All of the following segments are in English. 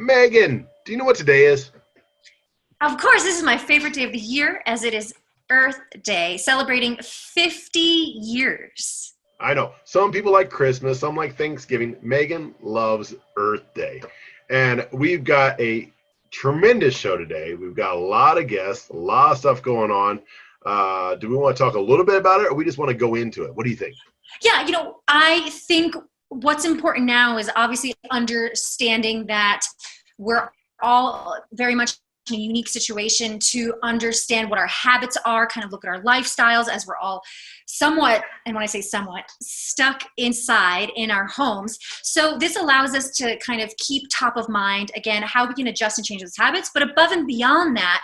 Megan, do you know what today is? Of course, this is my favorite day of the year as it is Earth Day, celebrating 50 years. I know. Some people like Christmas, some like Thanksgiving. Megan loves Earth Day. And we've got a tremendous show today. We've got a lot of guests, a lot of stuff going on. Do we want to talk a little bit about it, or we just want to go into it? What do you think? Yeah, I think what's important now is obviously understanding that we're all very much in a unique situation to understand what our habits are, kind of look at our lifestyles as we're all somewhat, and when I say somewhat, stuck inside in our homes. So this allows us to kind of keep top of mind, again, how we can adjust and change those habits, but above and beyond that,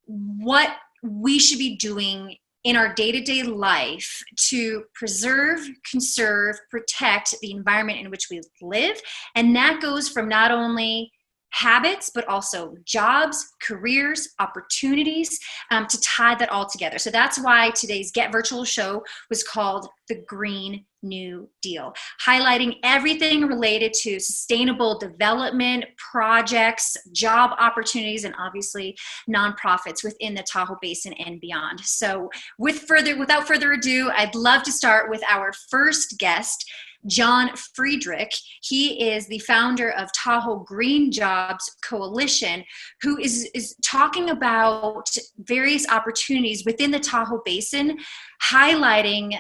what we should be doing in our day-to-day life to preserve, conserve, protect the environment in which we live. And that goes from not only habits, but also jobs, careers, opportunities, to tie that all together. So that's why today's Get Virtual show was called The Green New Deal, highlighting everything related to sustainable development, projects, job opportunities, and obviously nonprofits within the Tahoe Basin and beyond. So without further ado, I'd love to start with our first guest, John Friedrich. He is the founder of Tahoe Green Jobs Coalition, who is talking about various opportunities within the Tahoe Basin, highlighting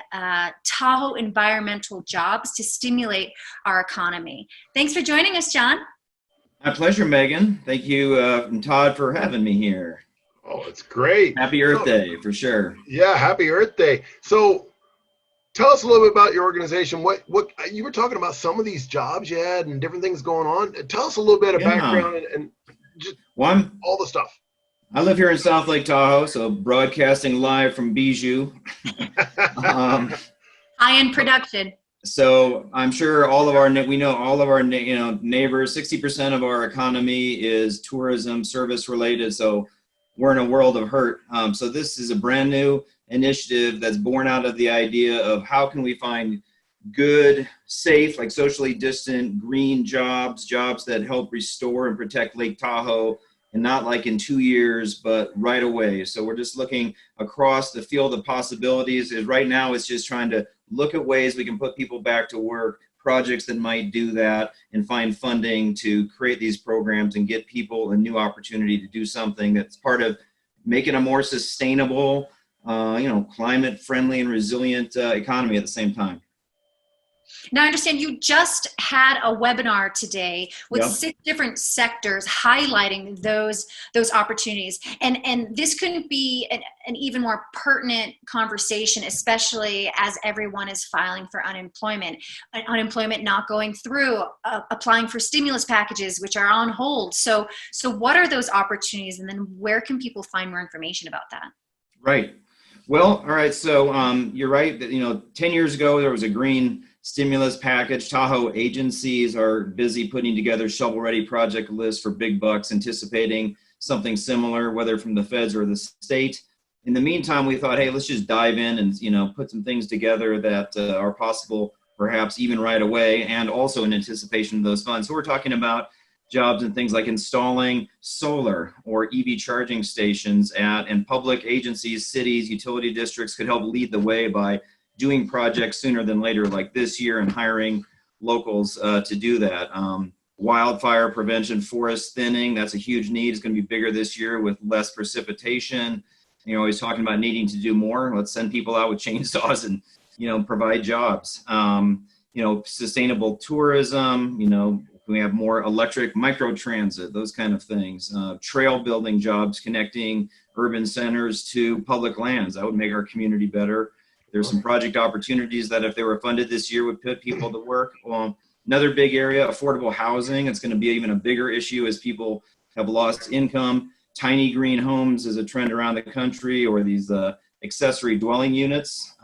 Tahoe environmental jobs to stimulate our economy. Thanks for joining us, John. My pleasure, Megan. Thank you, and Todd, for having me here. Oh, it's great. Happy Earth Day, for sure. Yeah, happy Earth Day. So tell us a little bit about your organization. What you were talking about some of these jobs you had and different things going on. Tell us a little bit of background and just all the stuff. I live here in South Lake Tahoe, so broadcasting live from Bijou. High-end production. So I'm sure we know all of our neighbors. 60% of our economy is tourism, service related. So we're in a world of hurt. So this is a brand new initiative that's born out of the idea of how can we find good, safe, like socially distant, green jobs that help restore and protect Lake Tahoe, and not like in 2 years, but right away. So we're just looking across the field of possibilities. Right now it's just trying to look at ways we can put people back to work, projects that might do that, and find funding to create these programs and get people a new opportunity to do something that's part of making a more sustainable, climate friendly and resilient economy at the same time. Now, I understand you just had a webinar today with 6 different sectors highlighting those opportunities. And this couldn't be an even more pertinent conversation, especially as everyone is filing for unemployment not going through, applying for stimulus packages, which are on hold. So what are those opportunities, and then where can people find more information about that? Right. Well, all right. So you're right that, 10 years ago, there was a green stimulus package. Tahoe agencies are busy putting together shovel-ready project lists for big bucks, anticipating something similar, whether from the feds or the state. In the meantime, we thought, hey, let's just dive in and, put some things together that are possible, perhaps even right away, and also in anticipation of those funds. So we're talking about jobs and things like installing solar or EV charging stations and public agencies, cities, utility districts could help lead the way by doing projects sooner than later, like this year, and hiring locals to do that. Wildfire prevention, forest thinning, that's a huge need. It's going to be bigger this year with less precipitation. You're always talking about needing to do more. Let's send people out with chainsaws and, provide jobs. Sustainable tourism, we have more electric microtransit, those kind of things. Trail building jobs connecting urban centers to public lands. That would make our community better. There's some project opportunities that if they were funded this year would put people to work. Another big area, affordable housing. It's going to be even a bigger issue as people have lost income. Tiny green homes is a trend around the country, or these accessory dwelling units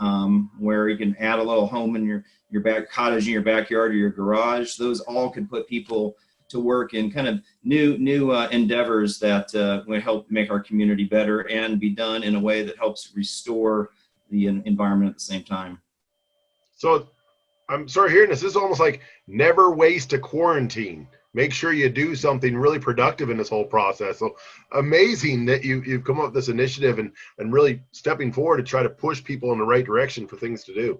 where you can add a little home in your back cottage in your backyard or your garage. Those all could put people to work in kind of new endeavors that would help make our community better and be done in a way that helps restore the environment at the same time. So I'm sorry hearing this. This is almost like never waste a quarantine. make sure you do something really productive in this whole process. So amazing that you've come up with this initiative and really stepping forward to try to push people in the right direction for things to do.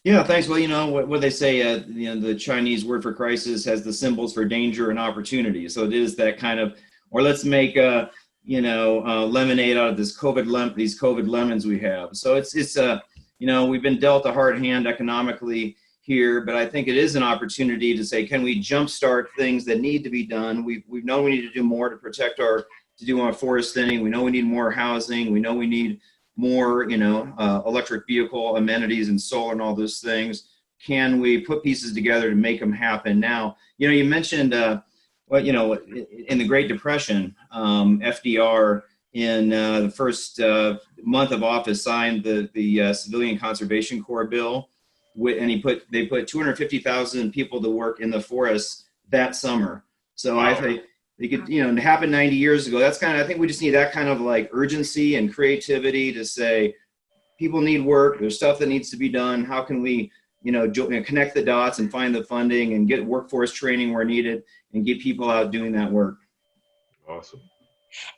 Yeah, thanks. Well, what they say, the Chinese word for crisis has the symbols for danger and opportunity. So it is that kind of, or let's make lemonade out of these COVID lemons we have. So it's we've been dealt a hard hand economically here, but I think it is an opportunity to say, can we jumpstart things that need to be done? We know we need to do more to protect to do our forest thinning. We know we need more housing. We know we need more, electric vehicle amenities and solar and all those things. Can we put pieces together to make them happen? Now, you mentioned, in the Great Depression, FDR in the first month of office signed the Civilian Conservation Corps bill, and they put 250,000 people to work in the forests that summer. So I think they could, it happened 90 years ago. That's I think we just need that kind of like urgency and creativity to say, people need work. There's stuff that needs to be done. How can we, connect the dots and find the funding and get workforce training where needed and get people out doing that work. Awesome.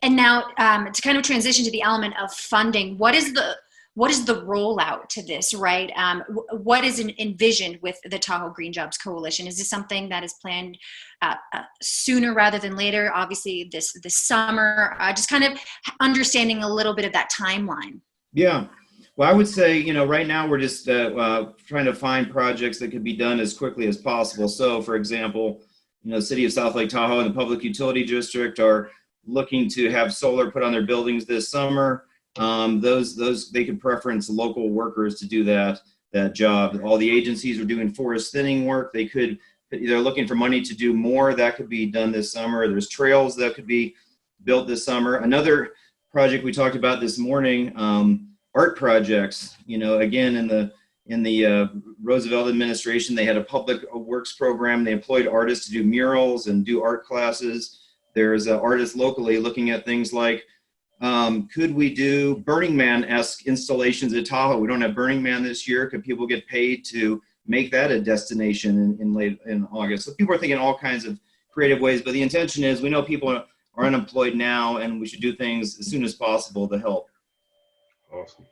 And now to kind of transition to the element of funding, what is the rollout to this, right? What is envisioned with the Tahoe Green Jobs Coalition? Is this something that is planned sooner rather than later? Obviously this summer, just kind of understanding a little bit of that timeline. Yeah. Well, I would say, right now we're just trying to find projects that could be done as quickly as possible. So for example, the city of South Lake Tahoe and the Public Utility District are looking to have solar put on their buildings this summer. Those they could preference local workers to do that job. All the agencies are doing forest thinning work. They're looking for money to do more. That could be done this summer. There's trails that could be built this summer. Another project we talked about this morning, art projects. Again, in the Roosevelt administration, they had a public works program. They employed artists to do murals and do art classes. There's artists locally looking at things like, could we do Burning Man-esque installations at Tahoe? We don't have Burning Man this year. Could people get paid to make that a destination in August? So people are thinking all kinds of creative ways, but the intention is we know people are unemployed now, and we should do things as soon as possible to help. Awesome.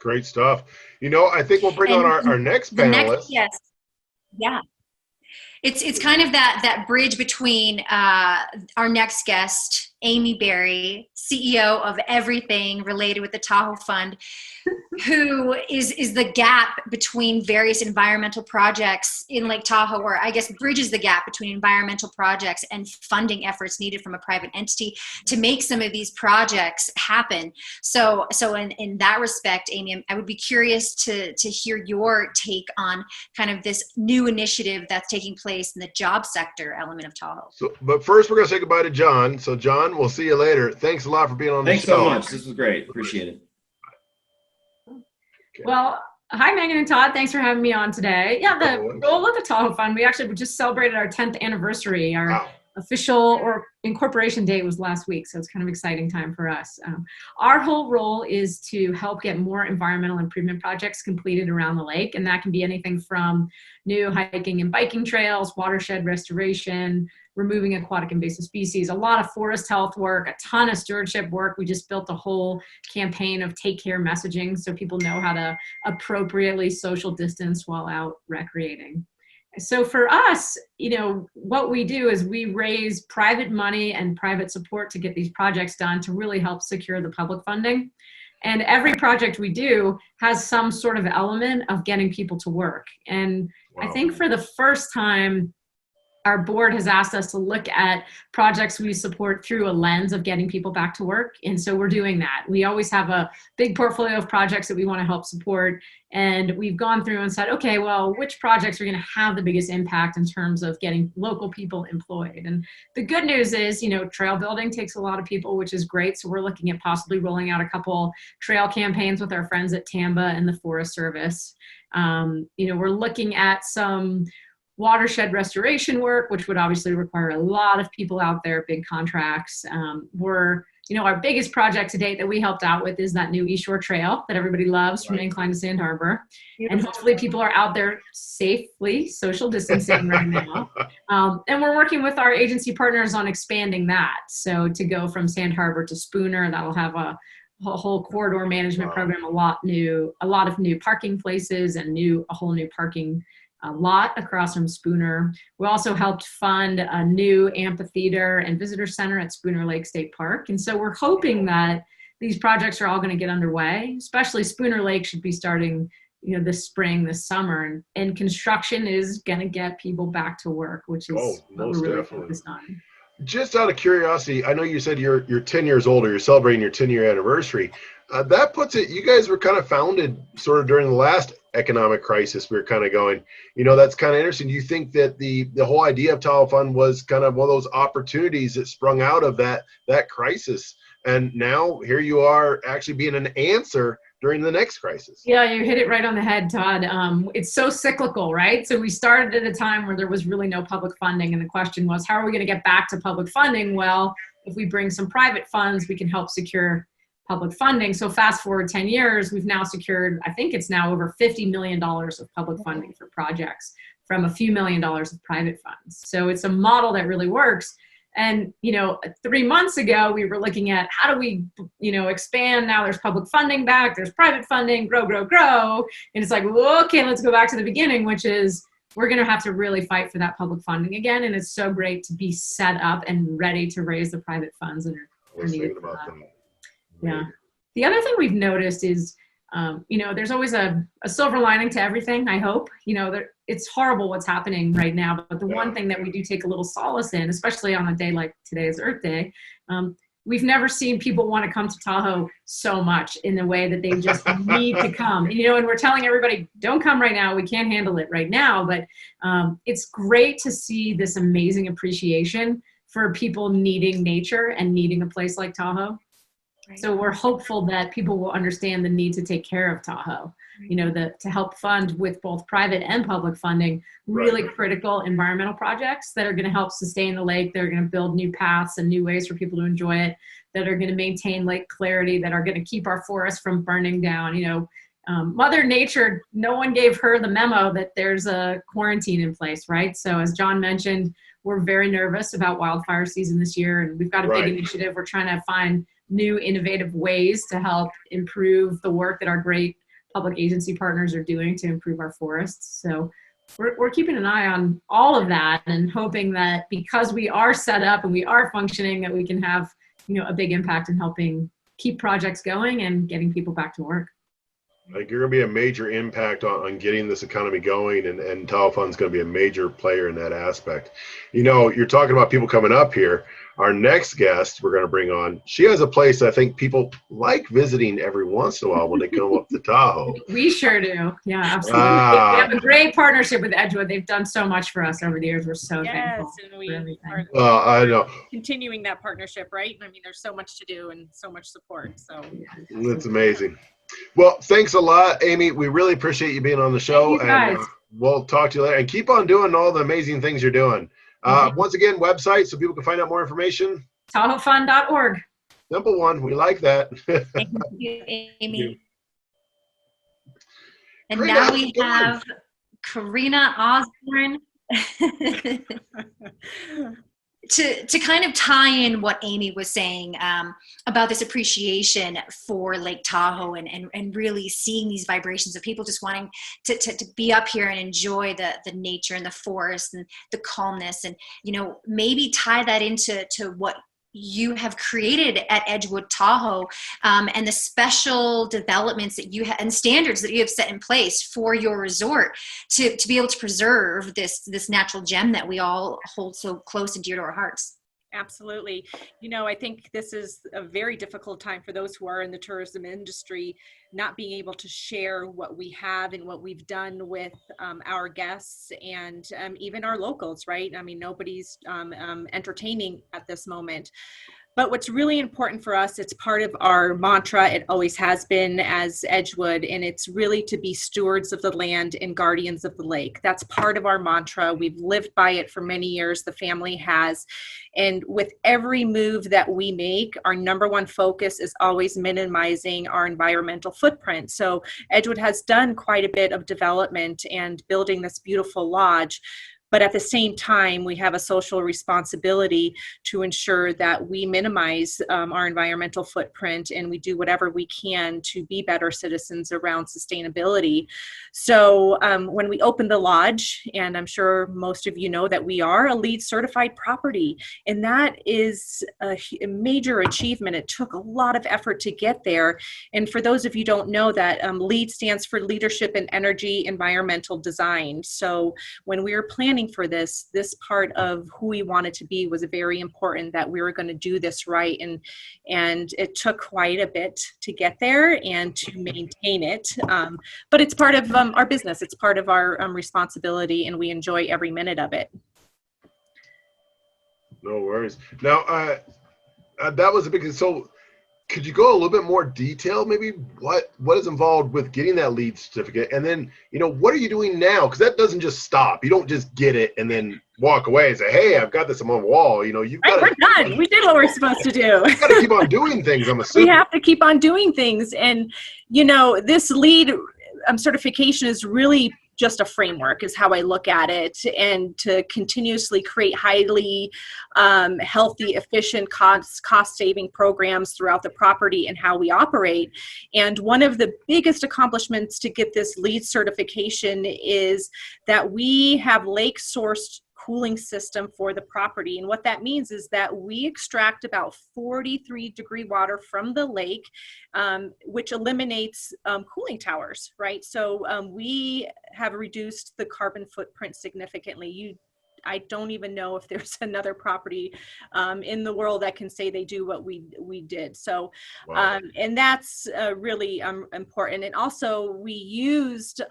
Great stuff. I think we'll bring on our next panelist. Yes. Yeah. It's kind of that bridge between our next guest, Amy Berry, CEO of everything related with the Tahoe Fund, who is the gap between various environmental projects in Lake Tahoe, or I guess bridges the gap between environmental projects and funding efforts needed from a private entity to make some of these projects happen. So in that respect, Amy, I would be curious to hear your take on kind of this new initiative that's taking place in the job sector element of Tahoe. But first, we're going to say goodbye to John. So John, we'll see you later. Thanks a lot for being on the show. Thanks so much. This was great. Appreciate it. Okay. Well, hi, Megan and Todd. Thanks for having me on today. Yeah, the role of the Tahoe Fund, we just celebrated our 10th anniversary. Our official or incorporation date was last week, so it's kind of exciting time for us. Our whole role is to help get more environmental improvement projects completed around the lake, and that can be anything from new hiking and biking trails, watershed restoration, removing aquatic invasive species, a lot of forest health work, a ton of stewardship work. We just built a whole campaign of take care messaging so people know how to appropriately social distance while out recreating. So for us, what we do is we raise private money and private support to get these projects done to really help secure the public funding. And every project we do has some sort of element of getting people to work. And I think for the first time, our board has asked us to look at projects we support through a lens of getting people back to work. And so we're doing that. We always have a big portfolio of projects that we want to help support. And we've gone through and said, okay, well, which projects are going to have the biggest impact in terms of getting local people employed? And the good news is, trail building takes a lot of people, which is great. So we're looking at possibly rolling out a couple trail campaigns with our friends at TAMBA and the Forest Service. We're looking at some watershed restoration work, which would obviously require a lot of people out there, big contracts. We're our biggest project to date that we helped out with is that new East Shore Trail that everybody loves from Incline to Sand Harbor. And hopefully people are out there safely social distancing right now. And we're working with our agency partners on expanding that. So to go from Sand Harbor to Spooner, that'll have a whole corridor management program, a lot of new parking places and a whole new parking lot across from Spooner. We also helped fund a new amphitheater and visitor center at Spooner Lake State Park. And so we're hoping that these projects are all going to get underway, especially Spooner Lake should be starting this spring, this summer, and construction is going to get people back to work, which is what we're really focused on. Just out of curiosity, I know you said you're 10 years older, you're celebrating your 10-year anniversary. That puts it, you guys were kind of founded sort of during the last economic crisis. We were kind of going, that's kind of interesting. Do you think that the whole idea of Tahoe Fund was kind of one of those opportunities that sprung out of that crisis? And now here you are actually being an answer during the next crisis. Yeah, you hit it right on the head, Todd. It's so cyclical, right? So we started at a time where there was really no public funding. And the question was, how are we going to get back to public funding? Well, if we bring some private funds, we can help secure public funding. So fast forward 10 years, we've now secured, I think it's now over $50 million of public funding for projects from a few $1 million of private funds. So it's a model that really works. And, 3 months ago, we were looking at how do we, expand. Now there's public funding back, there's private funding, grow. And it's like, well, okay, let's go back to the beginning, which is we're going to have to really fight for that public funding again. And it's so great to be set up and ready to raise the private funds that are needed for that. Yeah. The other thing we've noticed is, there's always a silver lining to everything, I hope. It's horrible what's happening right now, but the one thing that we do take a little solace in, especially on a day like today is Earth Day, we've never seen people want to come to Tahoe so much in the way that they just need to come. And we're telling everybody, don't come right now. We can't handle it right now. But it's great to see this amazing appreciation for people needing nature and needing a place like Tahoe. So we're hopeful that people will understand the need to take care of Tahoe, to help fund with both private and public funding, really critical environmental projects that are going to help sustain the lake, that are going to build new paths and new ways for people to enjoy it, that are going to maintain lake clarity, that are going to keep our forests from burning down. Mother Nature, no one gave her the memo that there's a quarantine in place, right? So as John mentioned, we're very nervous about wildfire season this year, and we've got a big initiative. We're trying to find new innovative ways to help improve the work that our great public agency partners are doing to improve our forests. So we're keeping an eye on all of that and hoping that because we are set up and we are functioning, that we can have, a big impact in helping keep projects going and getting people back to work. Like you're going to be a major impact on getting this economy going, and Tahoe Fund's going to be a major player in that aspect. You're talking about people coming up here. Our next guest we're going to bring on, she has a place I think people like visiting every once in a while when they come up to Tahoe. We sure do. Yeah, absolutely. We have a great partnership with Edgewood. They've done so much for us over the years. We're so thankful and we for everything. I know. Continuing that partnership, right? I mean, there's so much to do and so much support. So that's amazing. Well, thanks a lot, Amy. We really appreciate you being on the show. And we'll talk to you later. And keep on doing all the amazing things you're doing. Once again, website so people can find out more information. TahoeFund.org. Simple one. We like that. Thank you, Amy. And now we have Corinna Osborne. To kind of tie in what Amy was saying about this appreciation for Lake Tahoe and really seeing these vibrations of people just wanting to be up here and enjoy the nature and the forest and the calmness, and maybe tie that into what you have created at Edgewood Tahoe, and the special developments that you and standards that you have set in place for your resort to be able to preserve this natural gem that we all hold so close and dear to our hearts. Absolutely. I think this is a very difficult time for those who are in the tourism industry, not being able to share what we have and what we've done with our guests and even our locals, right? I mean, nobody's entertaining at this moment. But what's really important for us, it's part of our mantra, it always has been as Edgewood, and it's really to be stewards of the land and guardians of the lake. That's part of our mantra. We've lived by it for many years, the family has. And with every move that we make, our number one focus is always minimizing our environmental footprint. So Edgewood has done quite a bit of development and building this beautiful lodge. But at the same time, we have a social responsibility to ensure that we minimize our environmental footprint, and we do whatever we can to be better citizens around sustainability. So when we opened the lodge, and I'm sure most of you know that we are a LEED certified property, and that is a major achievement. It took a lot of effort to get there. And for those of you who don't know that, LEED stands for Leadership in Energy Environmental Design. So when we were planning for this part of who we wanted to be was very important, that we were going to do this right, and it took quite a bit to get there and to maintain it, but it's part of our business, it's part of our responsibility, and we enjoy every minute of it. No worries. Now that was a big, so could you go a little bit more detail, maybe what is involved with getting that LEED certificate? And then, what are you doing now? Because that doesn't just stop. You don't just get it and then walk away and say, hey, I've got this on my wall. You've got we're done. We did what we're supposed to do. You got to keep on doing things, I'm assuming. We have to keep on doing things. And, this LEED certification is really just a framework, is how I look at it, and to continuously create highly healthy, efficient, cost-saving programs throughout the property and how we operate. And one of the biggest accomplishments to get this LEED certification is that we have lake-sourced cooling system for the property. And what that means is that we extract about 43-degree water from the lake, which eliminates cooling towers, right? So we have reduced the carbon footprint significantly. I don't even know if there's another property in the world that can say they do what we did. So, wow. And that's really important. And also we used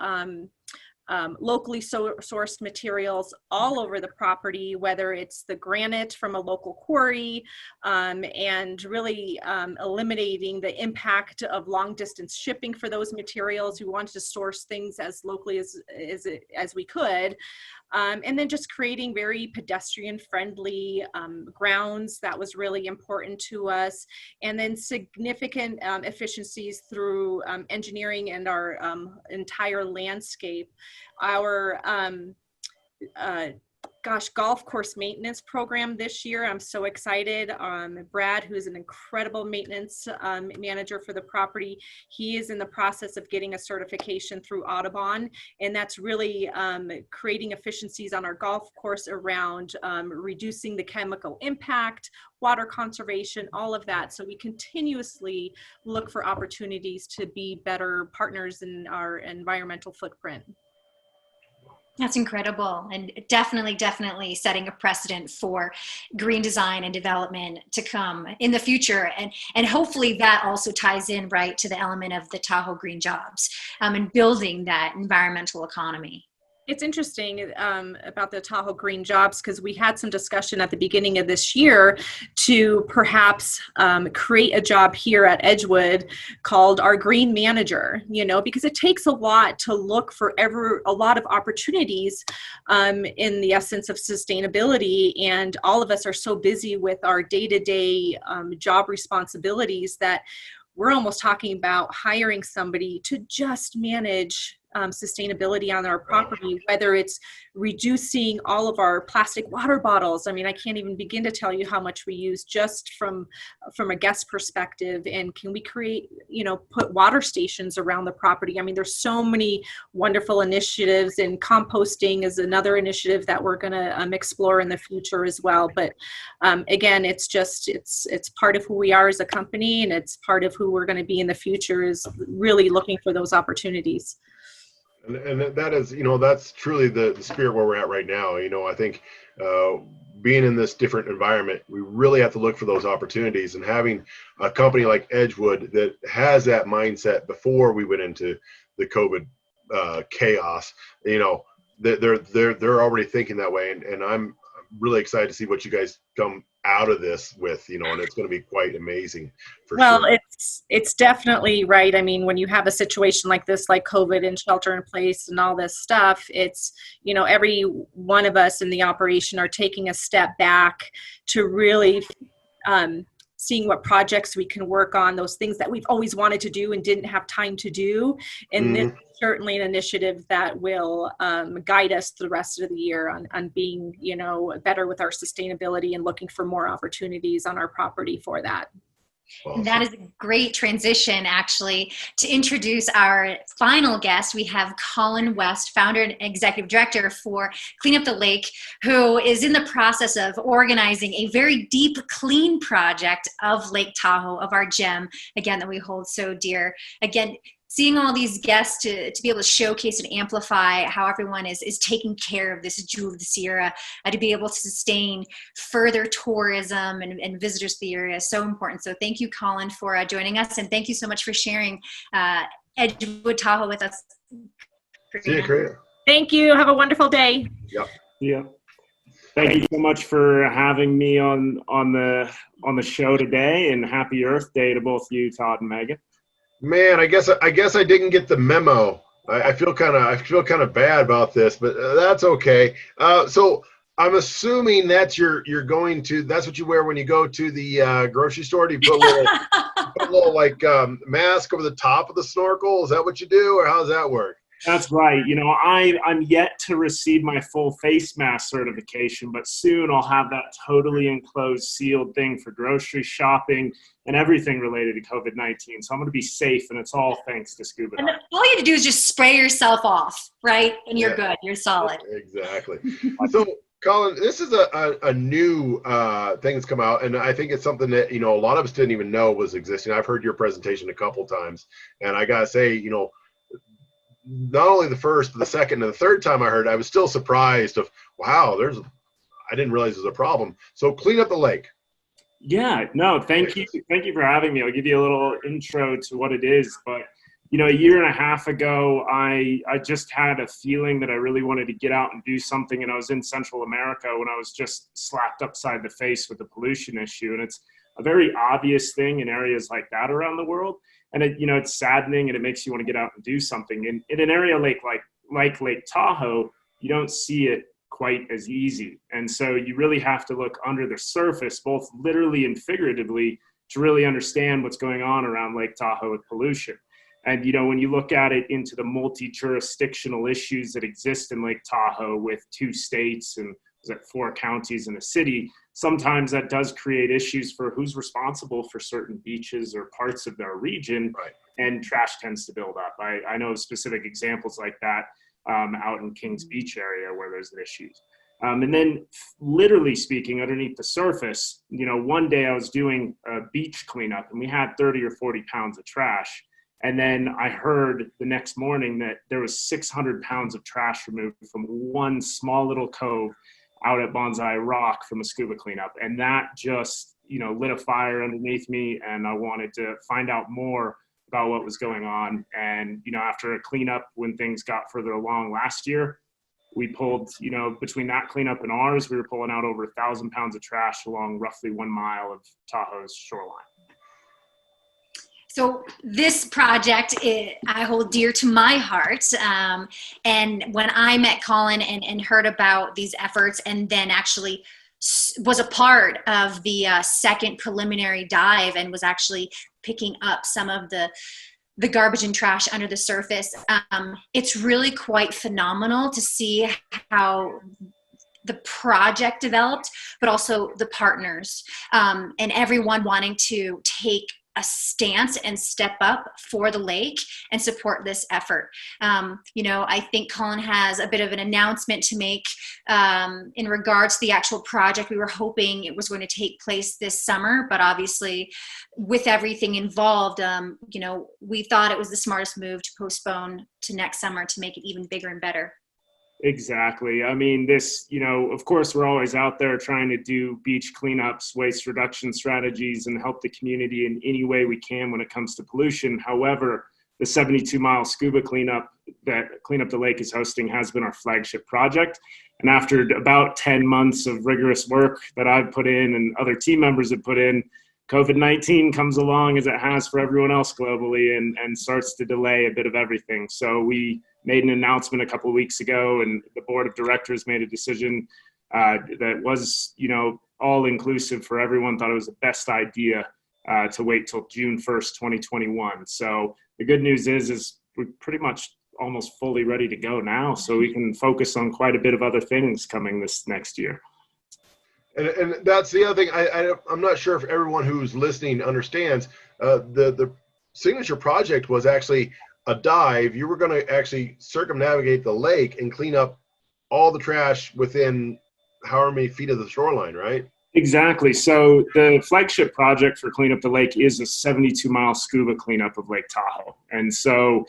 locally sourced materials all over the property, whether it's the granite from a local quarry, and really eliminating the impact of long distance shipping for those materials. We wanted to source things as locally as we could. And then just creating very pedestrian friendly grounds. That was really important to us. And then significant efficiencies through engineering and our entire landscape. Our golf course maintenance program this year, I'm so excited. Brad, who's an incredible maintenance manager for the property, he is in the process of getting a certification through Audubon, and that's really creating efficiencies on our golf course around reducing the chemical impact, water conservation, all of that. So we continuously look for opportunities to be better partners in our environmental footprint. That's incredible, and definitely setting a precedent for green design and development to come in the future. And hopefully that also ties in right to the element of the Tahoe Green Jobs and building that environmental economy. It's interesting about the Tahoe Green Jobs, because we had some discussion at the beginning of this year to perhaps create a job here at Edgewood called our Green Manager, because it takes a lot to look for a lot of opportunities in the essence of sustainability. And all of us are so busy with our day-to-day job responsibilities that we're almost talking about hiring somebody to just manage sustainability on our property, whether it's reducing all of our plastic water bottles. I mean, I can't even begin to tell you how much we use just from a guest perspective. And can we create, put water stations around the property? I mean, there's so many wonderful initiatives, and composting is another initiative that we're going to explore in the future as well. But again, it's part of who we are as a company, and it's part of who we're going to be in the future, is really looking for those opportunities. And that is, that's truly the spirit where we're at right now. I think being in this different environment, we really have to look for those opportunities, and having a company like Edgewood that has that mindset before we went into the COVID chaos, they're already thinking that way. And I'm really excited to see what you guys come out of this with, and it's going to be quite amazing for Well, sure. it's definitely right. I mean, when you have a situation like this, like COVID and shelter in place and all this stuff, it's, every one of us in the operation are taking a step back to really seeing what projects we can work on, those things that we've always wanted to do and didn't have time to do. And this is certainly an initiative that will guide us the rest of the year on being, better with our sustainability and looking for more opportunities on our property for that. Awesome. And that is a great transition, actually, to introduce our final guest. We have Colin West, founder and executive director for Clean Up the Lake, who is in the process of organizing a very deep clean project of Lake Tahoe, of our gem, again, that we hold so dear. Again, seeing all these guests to be able to showcase and amplify how everyone is taking care of this jewel of the Sierra, to be able to sustain further tourism and visitors to the area is so important. So thank you, Colin, for joining us, and thank you so much for sharing Edgewood Tahoe with us. See you, Corinna. Thank you. Have a wonderful day. Yep. Yeah. Thank you so much for having me on the show today, and happy Earth Day to both you, Todd and Megan. Man, I guess I didn't get the memo. I feel kind of bad about this, but that's okay. So I'm assuming that's that's what you wear when you go to the grocery store. Do you put a little like mask over the top of the snorkel? Is that what you do, or how does that work? That's right. I'm yet to receive my full face mask certification, but soon I'll have that totally enclosed, sealed thing for grocery shopping and everything related to COVID-19. So I'm going to be safe, and it's all thanks to scuba diving. And all you have to do is just spray yourself off, right? And you're good. You're solid. Exactly. So, Colin, this is a new thing that's come out, and I think it's something that, a lot of us didn't even know was existing. I've heard your presentation a couple times, and I got to say, not only the first, but the second and the third time I heard, I was still surprised of, wow, I didn't realize there's a problem. So Clean Up the Lake. Yeah, no, thank you. Thank you for having me. I'll give you a little intro to what it is. But, a year and a half ago, I just had a feeling that I really wanted to get out and do something. And I was in Central America when I was just slapped upside the face with the pollution issue. And it's a very obvious thing in areas like that around the world. And it's saddening, and it makes you want to get out and do something. And in an area like Lake Tahoe, you don't see it quite as easy. And so you really have to look under the surface, both literally and figuratively, to really understand what's going on around Lake Tahoe with pollution. And, when you look at it into the multi-jurisdictional issues that exist in Lake Tahoe with 2 states and 4 counties and a city, sometimes that does create issues for who's responsible for certain beaches or parts of their region, right. And trash tends to build up. I know specific examples like that out in Kings Beach area where there's issues. And then literally speaking, underneath the surface, one day I was doing a beach cleanup and we had 30 or 40 pounds of trash. And then I heard the next morning that there was 600 pounds of trash removed from one small little cove out at Bonsai Rock from a scuba cleanup. And that just, lit a fire underneath me, and I wanted to find out more about what was going on. And, after a cleanup, when things got further along last year, we pulled, between that cleanup and ours, we were pulling out over 1,000 pounds of trash along roughly 1 mile of Tahoe's shoreline. So this project, I hold dear to my heart. And when I met Colin and heard about these efforts, and then actually was a part of the second preliminary dive and was actually picking up some of the garbage and trash under the surface, it's really quite phenomenal to see how the project developed, but also the partners and everyone wanting to take a stance and step up for the lake and support this effort. I think Colin has a bit of an announcement to make in regards to the actual project. We were hoping it was going to take place this summer, but obviously with everything involved, we thought it was the smartest move to postpone to next summer to make it even bigger and better. Exactly. I mean, this, of course, we're always out there trying to do beach cleanups, waste reduction strategies, and help the community in any way we can when it comes to pollution. However, the 72-mile scuba cleanup that Clean Up the Lake is hosting has been our flagship project. And after about 10 months of rigorous work that I've put in and other team members have put in, COVID-19 comes along as it has for everyone else globally and starts to delay a bit of everything. So we made an announcement a couple of weeks ago, and the board of directors made a decision that was, all inclusive for everyone. Thought it was the best idea to wait till June 1st, 2021. So the good news is we're pretty much almost fully ready to go now, so we can focus on quite a bit of other things coming this next year. And that's the other thing. I'm not sure if everyone who's listening understands. The signature project was actually a dive. You were going to actually circumnavigate the lake and clean up all the trash within however many feet of the shoreline, right? Exactly. So the flagship project for Clean Up the Lake is a 72-mile scuba cleanup of Lake Tahoe. And so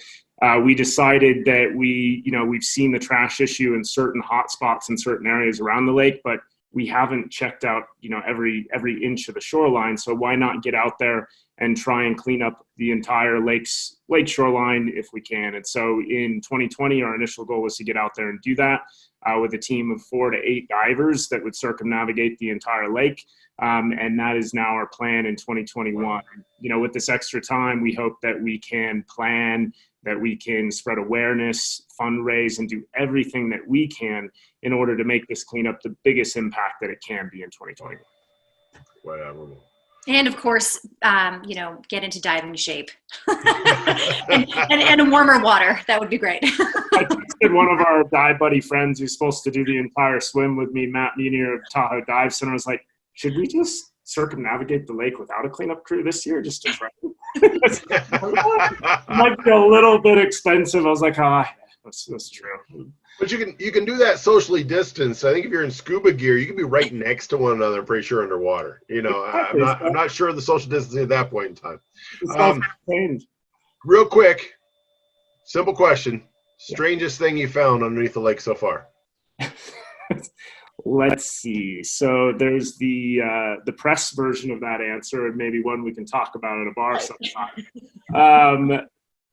we decided that we've seen the trash issue in certain hot spots in certain areas around the lake, but we haven't checked out, every inch of the shoreline. So why not get out there and try and clean up the entire lake shoreline if we can? And so in 2020, our initial goal was to get out there and do that with a team of 4 to 8 divers that would circumnavigate the entire lake. And that is now our plan in 2021. With this extra time, we hope that we can plan, that we can spread awareness, fundraise, and do everything that we can in order to make this cleanup the biggest impact that it can be in 2021. Quite admirable. And of course, get into diving shape and warmer water. That would be great. I texted one of our dive buddy friends who's supposed to do the entire swim with me, Matt Munier of Tahoe Dive Center. I was like, should we just circumnavigate the lake without a cleanup crew this year just to try? Might be a little bit expensive. I was like, that's true. But you can do that socially distanced. I think if you're in scuba gear, you can be right next to one another. I'm pretty sure underwater. I'm not sure of the social distancing at that point in time. Real quick, simple question: strangest thing you found underneath the lake so far? Let's see. So there's the press version of that answer, and maybe one we can talk about at a bar sometime.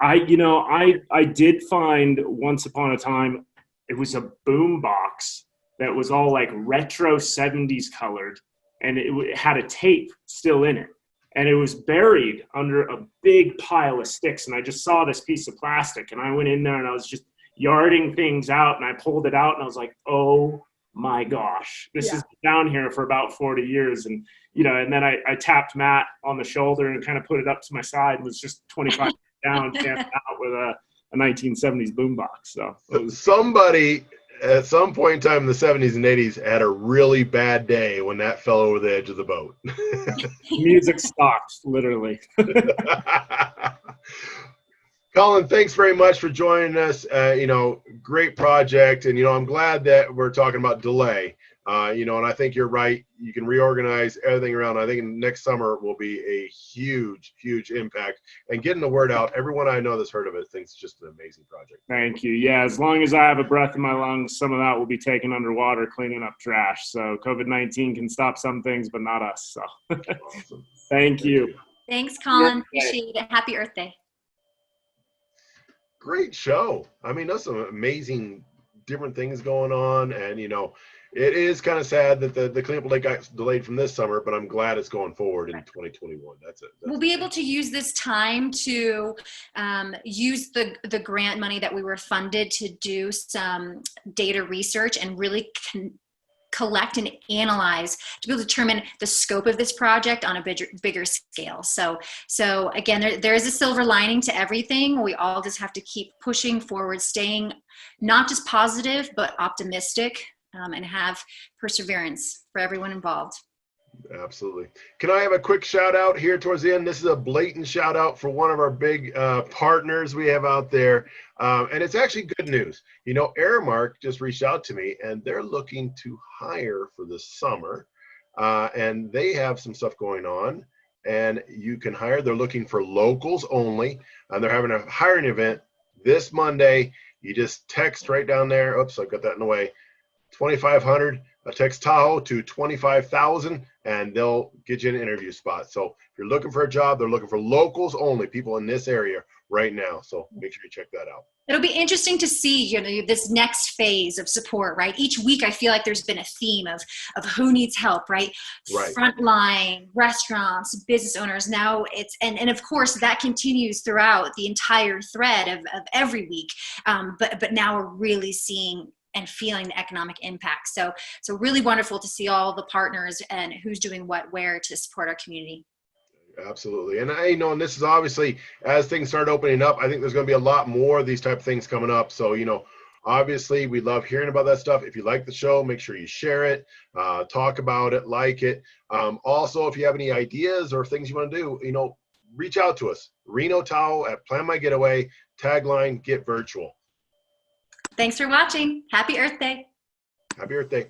I did find once upon a time, it was a boom box that was all like retro 70s colored, and it had a tape still in it, and it was buried under a big pile of sticks. And I just saw this piece of plastic, and I went in there and I was just yarding things out, and I pulled it out, and I was like, oh my gosh, this has been down here for about 40 years. And and then I tapped Matt on the shoulder and kind of put it up to my side, and was just 25 down, camping out with a 1970s boombox. So somebody at some point in time in the 70s and 80s had a really bad day when that fell over the edge of the boat. Music stopped, literally. Colin, thanks very much for joining us. Great project, and I'm glad that we're talking about delay. And I think you're right. You can reorganize everything around. I think next summer will be a huge, huge impact. And getting the word out, everyone I know that's heard of it thinks it's just an amazing project. Thank you. Yeah, as long as I have a breath in my lungs, some of that will be taken underwater cleaning up trash. So COVID-19 can stop some things, but not us. So Awesome. Thank you. Thanks, Colin. Appreciate it. Happy Earth Day. Great show. I mean, there's some amazing different things going on, and it is kind of sad that the cleanup lake got delayed from this summer, but I'm glad it's going forward in 2021. That's it. We'll be able to use this time to use the grant money that we were funded to do some data research and really collect and analyze to be able to determine the scope of this project on a bigger scale. So again, there is a silver lining to everything. We all just have to keep pushing forward, staying not just positive, but optimistic, and have perseverance for everyone involved. Absolutely. Can I have a quick shout out here towards the end? This is a blatant shout out for one of our big partners we have out there. And it's actually good news. Aramark just reached out to me, and they're looking to hire for the summer. And they have some stuff going on, and you can hire. They're looking for locals only. And they're having a hiring event this Monday. You just text right down there. Oops, I've got that in the way. 2,500. Text Tahoe to 25,000, and they'll get you an interview spot. So if you're looking for a job, they're looking for locals only, people in this area right now. So make sure you check that out. It'll be interesting to see, this next phase of support, right? Each week, I feel like there's been a theme of who needs help, right? Right. Frontline, restaurants, business owners. Now it's, and of course that continues throughout the entire thread of every week. But now we're really seeing and feeling the economic impact. So really wonderful to see all the partners and who's doing what, where to support our community. Absolutely. And and this is obviously, as things start opening up, I think there's going to be a lot more of these type of things coming up. So, obviously we love hearing about that stuff. If you like the show, make sure you share it, talk about it, like it. Also, if you have any ideas or things you want to do, reach out to us. Reno Tahoe at Plan My Getaway, tagline, get virtual. Thanks for watching. Happy Earth Day. Happy Earth Day.